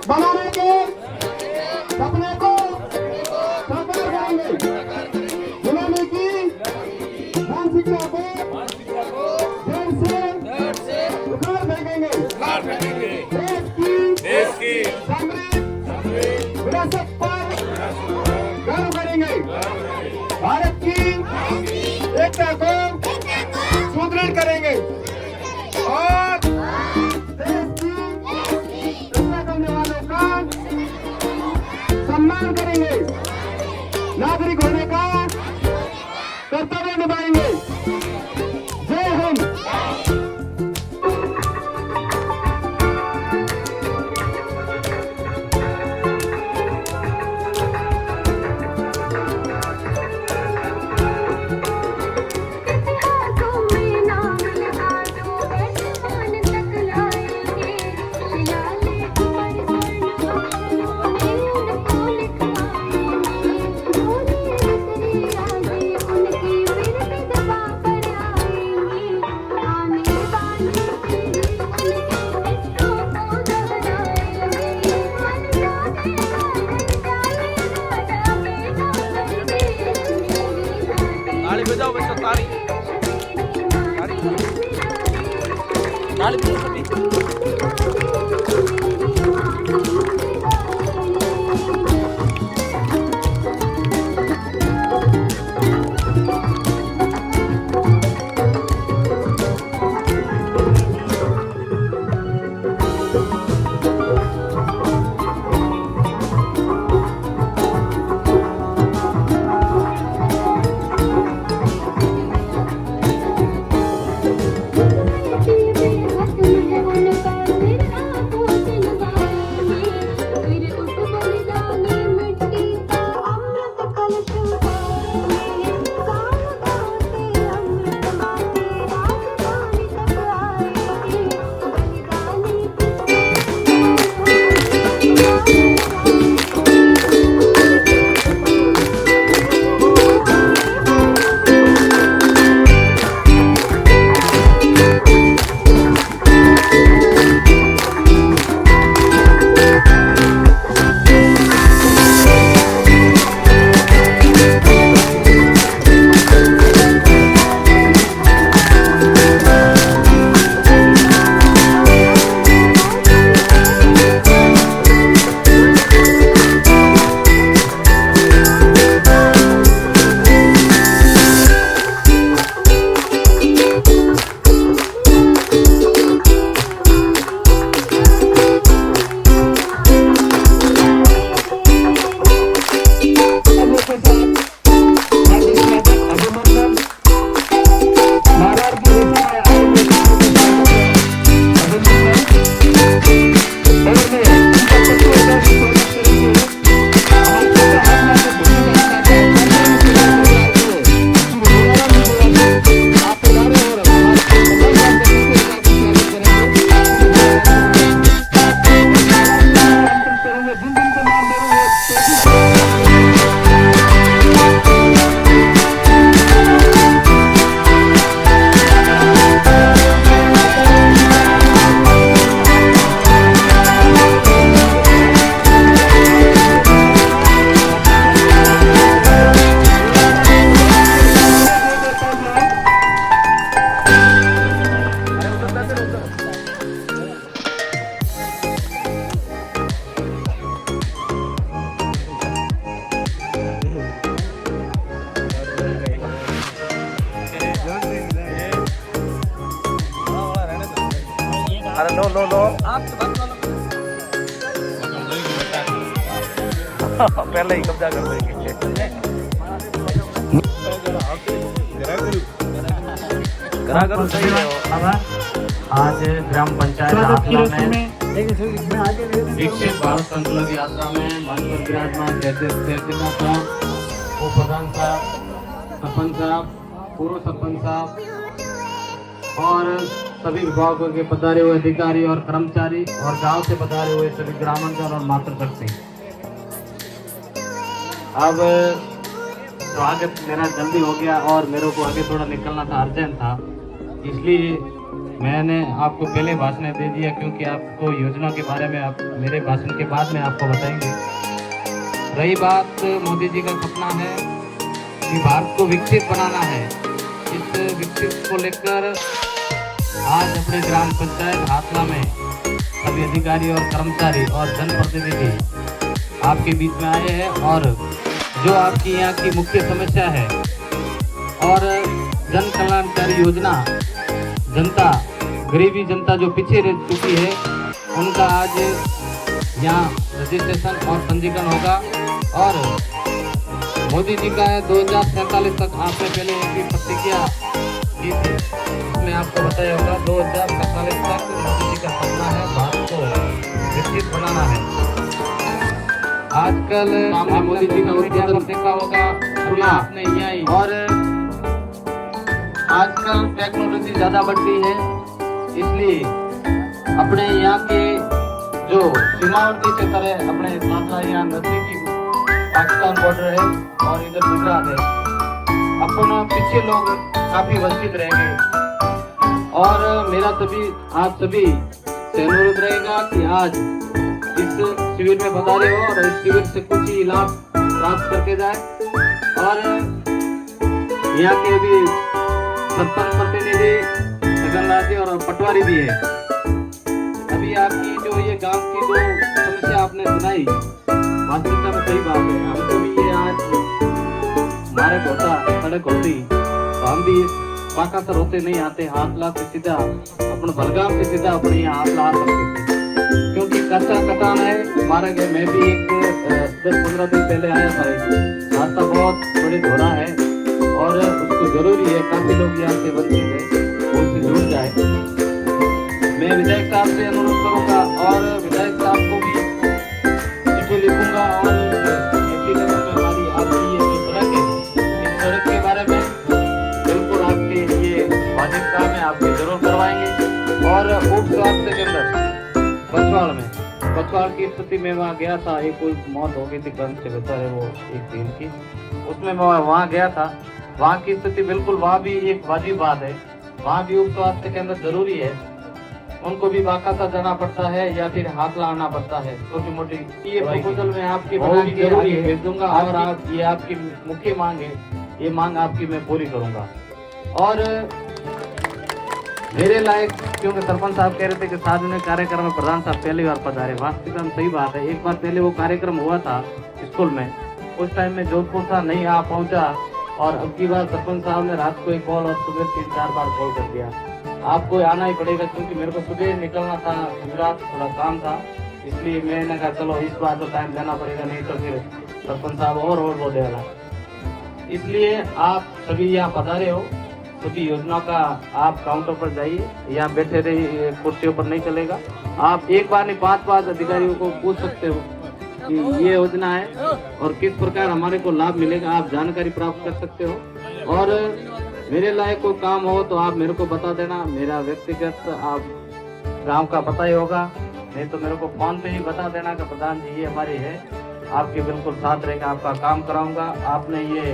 बनाने के सपने को साकार करेंगे। जिन्होंने की मानसिकता को जड़ से उखाड़ फेंकेंगे। देश की समृद्ध विरासत पर गर्व करेंगे। भारत की एकता को सुदृढ़ करेंगे और देश की रक्षा करने वालों का सम्मान करेंगे। नागरिक होने का कर्तव्य निभाएंगे। जय हिंद। ताली बजाओ बच्चों, ताली ताली बजाओ सभी। अरे नो नो नो पहले ही कब्जा कर देंगे। करो सही है। आज ग्राम पंचायत आसरा में विकसित भारत संकल्प यात्रा में मंच पर विराजमान तहसीलदार साहब, उप प्रधान साहब, सरपंच साहब, पूर्व सरपंच साहब और सभी विभागों के पधारे हुए अधिकारी और कर्मचारी और गांव से पधारे हुए सभी ग्रामांचल और मातृशक्ति। अब स्वागत मेरा जल्दी हो गया और मेरे को आगे थोड़ा निकलना था, अर्जेंट था, इसलिए मैंने आपको पहले भाषण दे दिया क्योंकि आपको योजना के बारे में आप मेरे भाषण के बाद में आपको बताएंगे। रही बात मोदी जी का सपना है कि भारत को विकसित बनाना है। इस विकसित को लेकर आज अपने ग्राम पंचायत हाथला में सभी अधिकारी और कर्मचारी और जनप्रतिनिधि आपके बीच में आए हैं और जो आपकी यहाँ की मुख्य समस्या है और जन कल्याणकारी योजना, जनता, गरीबी जनता जो पीछे रह चुकी है उनका आज यहाँ रजिस्ट्रेशन और पंजीकरण होगा। और मोदी जी का 2047 तक आपने पहले एक प्रतिज्ञा की थी, उसमें आपको बताया होगा 2047 तक मोदी जी का सपना है भारत को विकसित बनाना है। आजकल आपने मोदी जी का उद्यान देखा होगा, सुना आपने यहाँ, और आजकल टेक्नोलॉजी ज्यादा बढ़ गई है, इसलिए अपने यहाँ के जो सीमावर्ती क्षेत्र है, अपने मात्रा यहाँ नजदीकी पाकिस्तान बॉर्डर है और इधर गुजरात है, अपना पीछे लोग काफी वंचित रह गए। और मेरा आप सभी से अनुरोध रहेगा कि आज इस शिविर में पधारे हो और इस शिविर से कुछ ही लाभ प्राप्त करके जाए। और यहाँ के भी सरपंच प्रतिनिधि जगनलाल और पटवारी भी है। अभी आपकी जो ये गांव की जो समस्या आपने सुनाई, वास्तविकता में सही बात है। हमको भी ये आज हमारे होता सड़क होती तो हम भी पाकासर होते नहीं आते, हाथला से सीधा अपने बलगाम से सीधा अपने यहाँ हाथला आ सकते थे, क्योंकि कच्चा कटान है हमारा। गया मैं भी एक 10-15 दिन पहले आया था। रास्ता बहुत बड़ी धोरा है और उसको जरूरी है, काफी लोग यहाँ से वंचित है, उससे जुड़ जाए। मैं विधायक साहब से अनुरोध करूंगा और विधायक साहब को भी चिट्ठी लिखूंगा और हमारी आपकी ये जो सड़क है, इस सड़क के बारे में बिल्कुल आपके ये वाजिब काम है, आपके जरूर करवाएंगे। और उप स्वास्थ्य केंद्र बचवाल की स्थिति में वहाँ गया था, एक कोई मौत हो गई थी गंज से बेचारे वो एक दिन की, उसमें मैं वहाँ गया था। वहाँ की स्थिति बिल्कुल, वहाँ भी एक वाजिब बात है, वहाँ भी उप स्वास्थ्य केंद्र जरूरी है। उनको भी बाकायदा जाना पड़ता है या फिर हाथला आना पड़ता है, छोटी मोटी। ये प्रपोजल में आपकी भेज दूंगा और आप ये आपकी मुख्य मांग है, ये मांग आपकी मैं पूरी करूंगा। और मेरे लायक, क्योंकि सरपंच साहब कह रहे थे कि सार्वजनिक कार्यक्रम में प्रधान साहब पहली बार पधारे, वास्तविकता में सही बात है। एक बार पहले वो कार्यक्रम हुआ था स्कूल में, उस टाइम में जोधपुर था, नहीं आ पहुंचा। और अब की बार सरपंच साहब ने रात को एक कॉल और सुबह 3-4 बार कॉल कर दिया। आपको आना ही पड़ेगा, क्योंकि मेरे को सुबह निकलना था गुजरात, थोड़ा काम था, इसलिए मैंने कहा चलो इस बार तो टाइम देना पड़ेगा, नहीं तो फिर सरपंच साहब और बोल देगा। इसलिए आप सभी यहाँ पधारे हो, सभी योजना का आप काउंटर पर जाइए, यहाँ बैठे रहिए, कुर्सियों पर नहीं चलेगा। आप एक बार नहीं 5 अधिकारियों को पूछ सकते हो कि ये योजना है और किस प्रकार हमारे को लाभ मिलेगा, आप जानकारी प्राप्त कर सकते हो। और मेरे लायक कोई काम हो तो आप मेरे को बता देना, मेरा व्यक्तिगत आप गांव का पता ही होगा, नहीं तो मेरे को फोन पे ही बता देना कि प्रधान जी ये हमारी है, आपके बिल्कुल साथ रहेगा, आपका काम कराऊंगा। आपने ये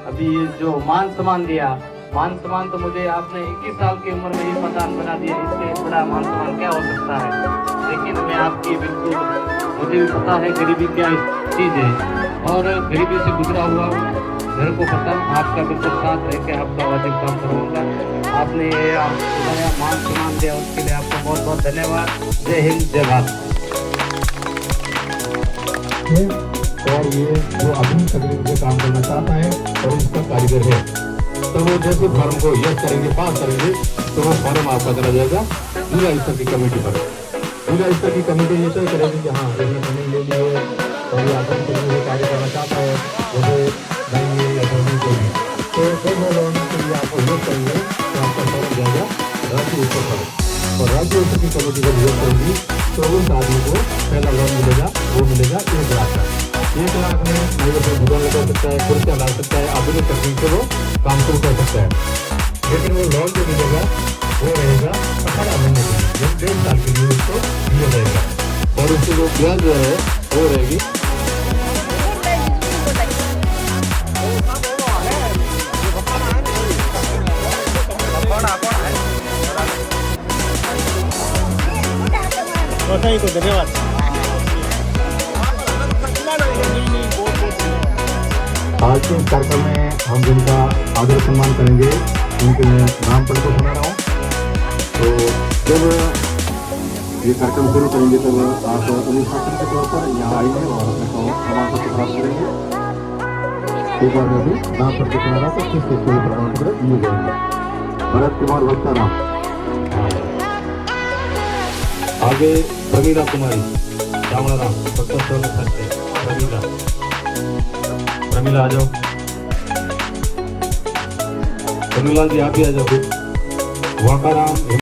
अभी जो मान सम्मान दिया, मान सम्मान तो मुझे आपने 21 साल की उम्र में ही प्रधान बना दिया, इससे बड़ा मान सम्मान क्या हो सकता है। लेकिन मैं आपकी बिल्कुल, मुझे भी पता है गरीबी क्या चीज़ है और गरीबी से गुजरा हुआ मेरे को पता, आपका बिल्कुल साथ रह के आपका वाजिब काम करवाऊंगा। आपने ये बताया, मान सम्मान दिया, उसके लिए आपको बहुत बहुत धन्यवाद। जय हिंद, जय भारत। और ये जो अपनी तकनीक से काम करना चाहता है और इसका कारीगर है, तो वो जैसे फॉर्म को यस करेंगे, पास करेंगे, तो वो फॉर्म आपका चला जाएगा जिला स्तर की कमेटी पर। जिला स्तर की कमेटी ये तय करेगी कि हाँ इसने जमीन ले ली है और ये आसन से कार्य करना चाहता है, जैसे देंगे या जमीन को भी, तो फिर वो लोगों के लिए आपको यस करेंगे तो आपका फॉर्म जाएगा राज्य स्तर पर। और राज्य स्तर की कमेटी जब यस करेगी तो उस आदमी को पहला लोन मिलेगा, वो मिलेगा 1 लाख का। 1 लाख में मेरे से भुगतान लगा सकता है, कुर्सियाँ ला सकता है, आधुनिक तकनीक से वो काम शुरू कर सकता है। लेकिन वो लोन जो मिलेगा वो रहेगा 18 महीने के लिए, जब 1.5 साल के लिए उसको दिया जाएगा। और उसकी जो ब्याज जो है वो रहेगी कौन है बताइए तो धन्यवाद। आज के इस कार्यक्रम में हम जिनका आदर सम्मान करेंगे उनके मैं नाम पढ़ को सुना रहा हूँ। तो जब ये कार्यक्रम शुरू करेंगे तब आप अनुशासन के तौर पर यहाँ आएंगे और अपने को प्रमाण पत्र प्राप्त करेंगे। एक बार में भी नाम पढ़ के सुना रहा तो किस किस को प्रमाण पत्र दिए जाएंगे। भरत कुमार वत्सा राम, आगे प्रमीला कुमारी रावण राम, प्रमीला आ जाओ। प्रमीला जी आप भी आ जाओ। वाकाराम